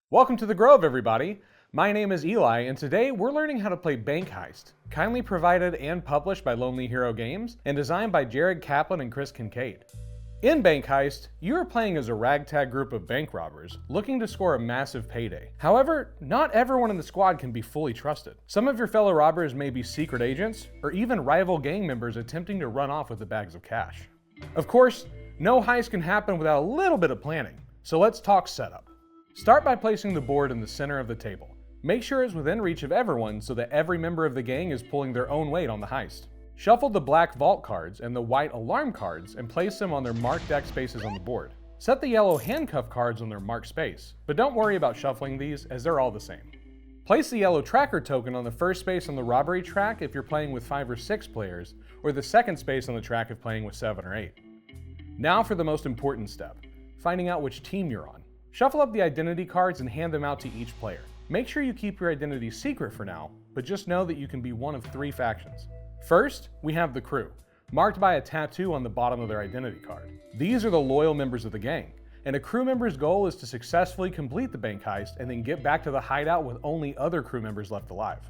Welcome to the Grove, everybody. My name is Eli, and today we're learning how to play Bank Heist, kindly provided and published by Lonely Hero Games, and designed by Jared Kaplan and Chris Kincaid. In Bank Heist, you are playing as a ragtag group of bank robbers looking to score a massive payday. However, not everyone in the squad can be fully trusted. Some of your fellow robbers may be secret agents, or even rival gang members attempting to run off with the bags of cash. Of course, no heist can happen without a little bit of planning, so let's talk setup. Start by placing the board in the center of the table. Make sure it's within reach of everyone so that every member of the gang is pulling their own weight on the heist. Shuffle the black vault cards and the white alarm cards and place them on their marked deck spaces on the board. Set the yellow handcuff cards on their marked space, but don't worry about shuffling these as they're all the same. Place the yellow tracker token on the first space on the robbery track if you're playing with 5 or 6 players, or the second space on the track if playing with 7 or 8. Now for the most important step, finding out which team you're on. Shuffle up the identity cards and hand them out to each player. Make sure you keep your identity secret for now, but just know that you can be one of 3 factions. First, we have the crew, marked by a tattoo on the bottom of their identity card. These are the loyal members of the gang, and a crew member's goal is to successfully complete the bank heist and then get back to the hideout with only other crew members left alive.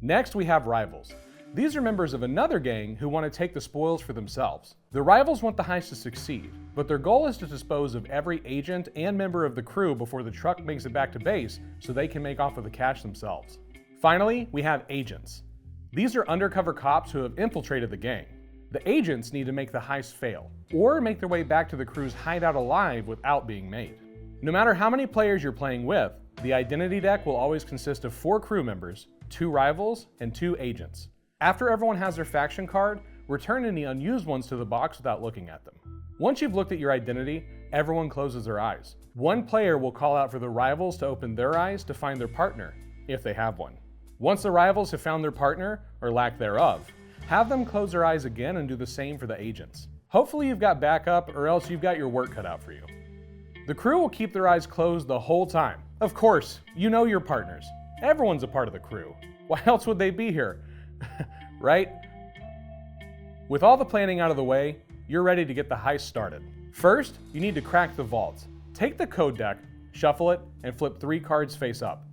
Next, we have rivals. These are members of another gang who want to take the spoils for themselves. The rivals want the heist to succeed, but their goal is to dispose of every agent and member of the crew before the truck makes it back to base so they can make off with the cash themselves. Finally, we have agents. These are undercover cops who have infiltrated the gang. The agents need to make the heist fail, or make their way back to the crew's hideout alive without being made. No matter how many players you're playing with, the identity deck will always consist of 4 crew members, 2 rivals, and 2 agents. After everyone has their faction card, return any unused ones to the box without looking at them. Once you've looked at your identity, everyone closes their eyes. One player will call out for the rivals to open their eyes to find their partner, if they have one. Once the rivals have found their partner, or lack thereof, have them close their eyes again and do the same for the agents. Hopefully you've got backup, or else you've got your work cut out for you. The crew will keep their eyes closed the whole time. Of course, you know your partners. Everyone's a part of the crew. Why else would they be here? Right? With all the planning out of the way, you're ready to get the heist started. First, you need to crack the vault. Take the code deck, shuffle it, and flip 3 cards face up.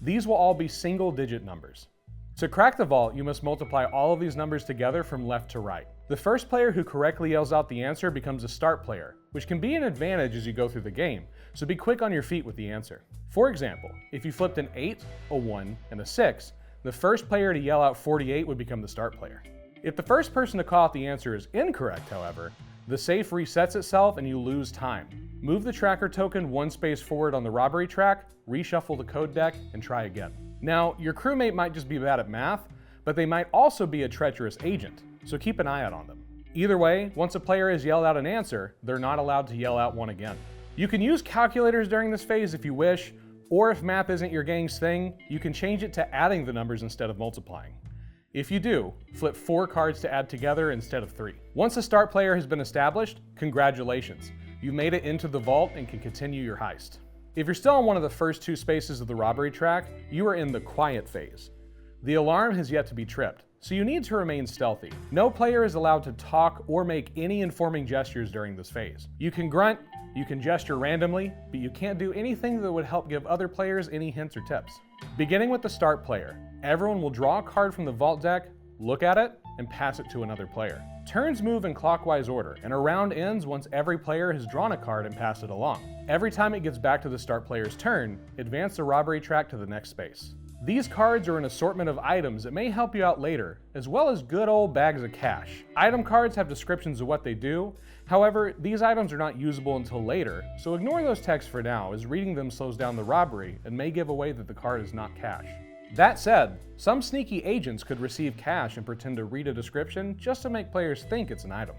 These will all be single-digit numbers. To crack the vault, you must multiply all of these numbers together from left to right. The first player who correctly yells out the answer becomes a start player, which can be an advantage as you go through the game, so be quick on your feet with the answer. For example, if you flipped an 8, a 1, and a 6, the first player to yell out 48 would become the start player. If the first person to call out the answer is incorrect, however, the safe resets itself and you lose time. Move the tracker token 1 space forward on the robbery track, reshuffle the code deck, and try again. Now, your crewmate might just be bad at math, but they might also be a treacherous agent, so keep an eye out on them. Either way, once a player has yelled out an answer, they're not allowed to yell out one again. You can use calculators during this phase if you wish, or if math isn't your gang's thing, you can change it to adding the numbers instead of multiplying. If you do, flip 4 cards to add together instead of 3. Once a start player has been established, congratulations. You've made it into the vault and can continue your heist. If you're still on one of the first 2 spaces of the robbery track, you are in the quiet phase. The alarm has yet to be tripped, so you need to remain stealthy. No player is allowed to talk or make any informing gestures during this phase. You can grunt, you can gesture randomly, but you can't do anything that would help give other players any hints or tips. Beginning with the start player, everyone will draw a card from the vault deck, look at it, and pass it to another player. Turns move in clockwise order, and a round ends once every player has drawn a card and passed it along. Every time it gets back to the start player's turn, advance the robbery track to the next space. These cards are an assortment of items that may help you out later, as well as good old bags of cash. Item cards have descriptions of what they do. However, these items are not usable until later, so ignore those texts for now, as reading them slows down the robbery and may give away that the card is not cash. That said, some sneaky agents could receive cash and pretend to read a description just to make players think it's an item.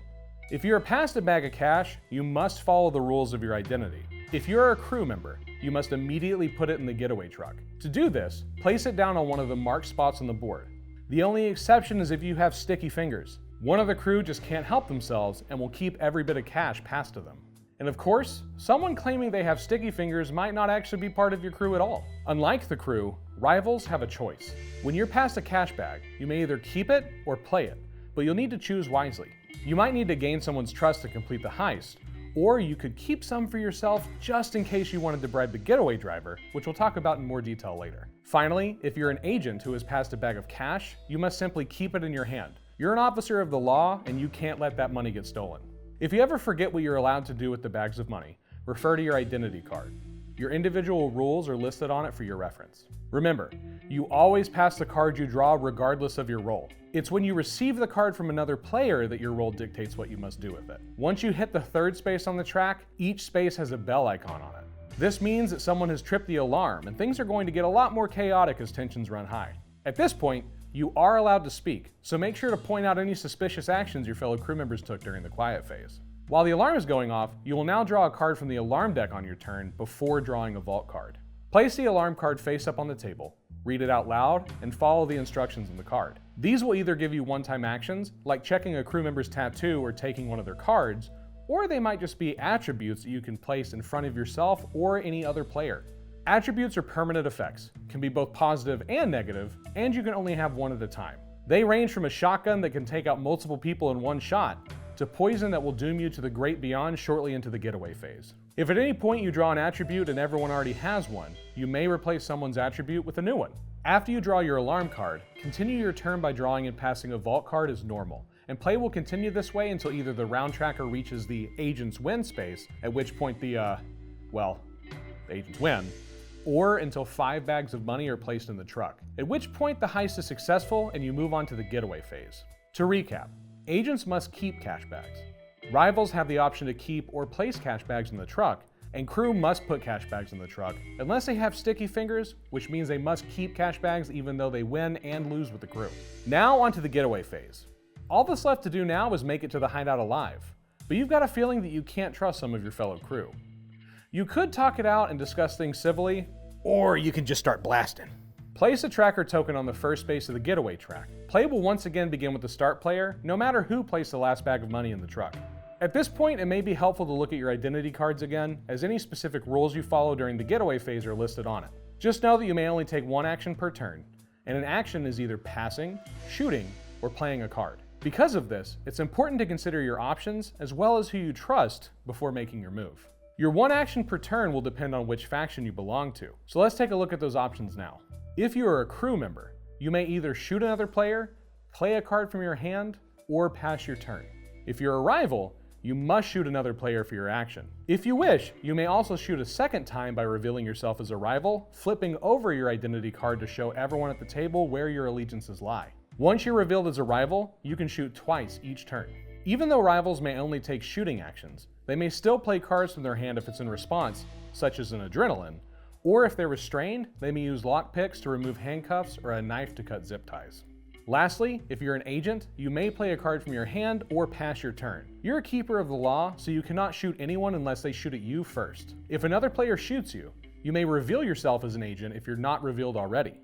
If you're past a bag of cash, you must follow the rules of your identity. If you're a crew member, you must immediately put it in the getaway truck. To do this, place it down on one of the marked spots on the board. The only exception is if you have sticky fingers. One of the crew just can't help themselves and will keep every bit of cash passed to them. And of course, someone claiming they have sticky fingers might not actually be part of your crew at all. Unlike the crew, rivals have a choice. When you're past a cash bag, you may either keep it or play it, but you'll need to choose wisely. You might need to gain someone's trust to complete the heist, Or you could keep some for yourself just in case you wanted to bribe the getaway driver, which we'll talk about in more detail later. Finally, if you're an agent who has passed a bag of cash, you must simply keep it in your hand. You're an officer of the law and you can't let that money get stolen. If you ever forget what you're allowed to do with the bags of money, refer to your identity card. Your individual rules are listed on it for your reference. Remember, you always pass the card you draw regardless of your role. It's when you receive the card from another player that your role dictates what you must do with it. Once you hit the third space on the track, each space has a bell icon on it. This means that someone has tripped the alarm and things are going to get a lot more chaotic as tensions run high. At this point, you are allowed to speak, so make sure to point out any suspicious actions your fellow crew members took during the quiet phase. While the alarm is going off, you will now draw a card from the alarm deck on your turn before drawing a vault card. Place the alarm card face up on the table, read it out loud, and follow the instructions on the card. These will either give you one-time actions, like checking a crew member's tattoo or taking one of their cards, or they might just be attributes that you can place in front of yourself or any other player. Attributes are permanent effects, can be both positive and negative, and you can only have one at a time. They range from a shotgun that can take out multiple people in one shot, to poison that will doom you to the great beyond shortly into the getaway phase. If at any point you draw an attribute and everyone already has one, you may replace someone's attribute with a new one. After you draw your alarm card, continue your turn by drawing and passing a vault card as normal, and play will continue this way until either the round tracker reaches the agent's win space, at which point the agents win, or until 5 bags of money are placed in the truck, at which point the heist is successful and you move on to the getaway phase. To recap, agents must keep cash bags. Rivals have the option to keep or place cash bags in the truck, and crew must put cash bags in the truck unless they have sticky fingers, which means they must keep cash bags even though they win and lose with the crew. Now onto the getaway phase. All that's left to do now is make it to the hideout alive, but you've got a feeling that you can't trust some of your fellow crew. You could talk it out and discuss things civilly, or you can just start blasting. Place a tracker token on the first space of the getaway track. Play will once again begin with the start player, no matter who placed the last bag of money in the truck. At this point, it may be helpful to look at your identity cards again, as any specific rules you follow during the getaway phase are listed on it. Just know that you may only take one action per turn, and an action is either passing, shooting, or playing a card. Because of this, it's important to consider your options as well as who you trust before making your move. Your one action per turn will depend on which faction you belong to, so let's take a look at those options now. If you are a crew member, you may either shoot another player, play a card from your hand, or pass your turn. If you're a rival, you must shoot another player for your action. If you wish, you may also shoot a second time by revealing yourself as a rival, flipping over your identity card to show everyone at the table where your allegiances lie. Once you're revealed as a rival, you can shoot twice each turn. Even though rivals may only take shooting actions, they may still play cards from their hand if it's in response, such as an adrenaline, or if they're restrained, they may use lockpicks to remove handcuffs or a knife to cut zip ties. Lastly, if you're an agent, you may play a card from your hand or pass your turn. You're a keeper of the law, so you cannot shoot anyone unless they shoot at you first. If another player shoots you, you may reveal yourself as an agent if you're not revealed already.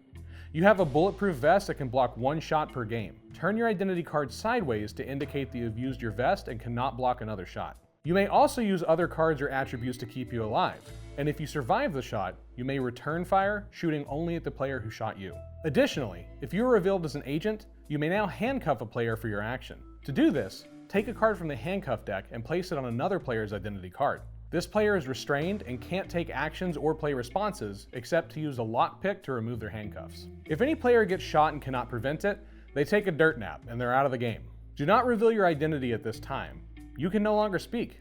You have a bulletproof vest that can block 1 shot per game. Turn your identity card sideways to indicate that you've used your vest and cannot block another shot. You may also use other cards or attributes to keep you alive, and if you survive the shot, you may return fire, shooting only at the player who shot you. Additionally, if you are revealed as an agent, you may now handcuff a player for your action. To do this, take a card from the handcuff deck and place it on another player's identity card. This player is restrained and can't take actions or play responses except to use a lockpick to remove their handcuffs. If any player gets shot and cannot prevent it, they take a dirt nap and they're out of the game. Do not reveal your identity at this time. You can no longer speak.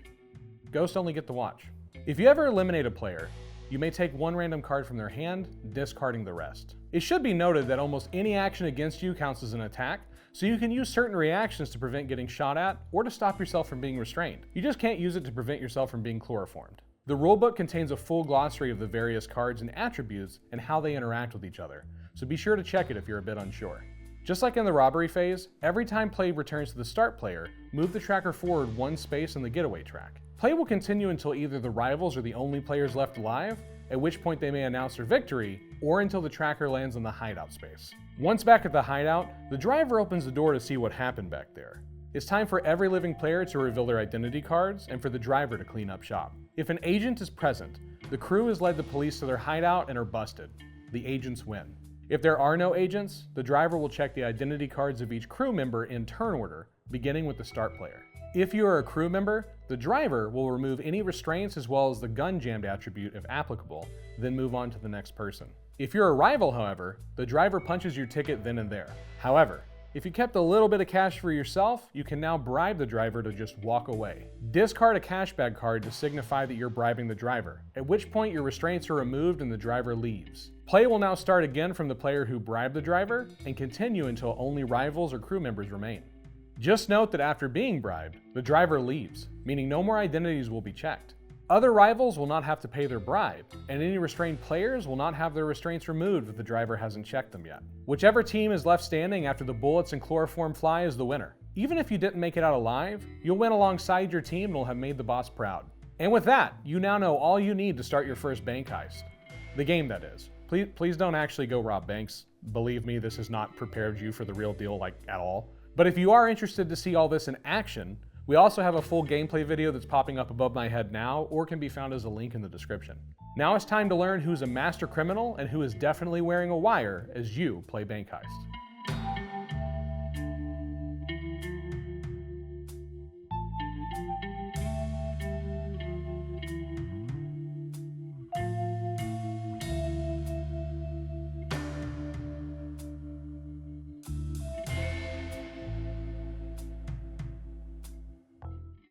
Ghosts only get to watch. If you ever eliminate a player, you may take 1 random card from their hand, discarding the rest. It should be noted that almost any action against you counts as an attack, so you can use certain reactions to prevent getting shot at or to stop yourself from being restrained. You just can't use it to prevent yourself from being chloroformed. The rulebook contains a full glossary of the various cards and attributes and how they interact with each other, so be sure to check it if you're a bit unsure. Just like in the robbery phase, every time play returns to the start player, move the tracker forward 1 space on the getaway track. Play will continue until either the rivals are the only players left alive, at which point they may announce their victory, or until the tracker lands in the hideout space. Once back at the hideout, the driver opens the door to see what happened back there. It's time for every living player to reveal their identity cards and for the driver to clean up shop. If an agent is present, the crew has led the police to their hideout and are busted. The agents win. If there are no agents, the driver will check the identity cards of each crew member in turn order, beginning with the start player. If you are a crew member, the driver will remove any restraints as well as the gun jammed attribute if applicable, then move on to the next person. If you're a rival, however, the driver punches your ticket then and there. However, if you kept a little bit of cash for yourself, you can now bribe the driver to just walk away. Discard a cash bag card to signify that you're bribing the driver, at which point your restraints are removed and the driver leaves. Play will now start again from the player who bribed the driver and continue until only rivals or crew members remain. Just note that after being bribed, the driver leaves, meaning no more identities will be checked. Other rivals will not have to pay their bribe, and any restrained players will not have their restraints removed if the driver hasn't checked them yet. Whichever team is left standing after the bullets and chloroform fly is the winner. Even if you didn't make it out alive, you'll win alongside your team and will have made the boss proud. And with that, you now know all you need to start your first bank heist. The game, that is. Please don't actually go rob banks. Believe me, this has not prepared you for the real deal, like, at all. But if you are interested to see all this in action, we also have a full gameplay video that's popping up above my head now, or can be found as a link in the description. Now it's time to learn who's a master criminal and who is definitely wearing a wire as you play Bank Heist.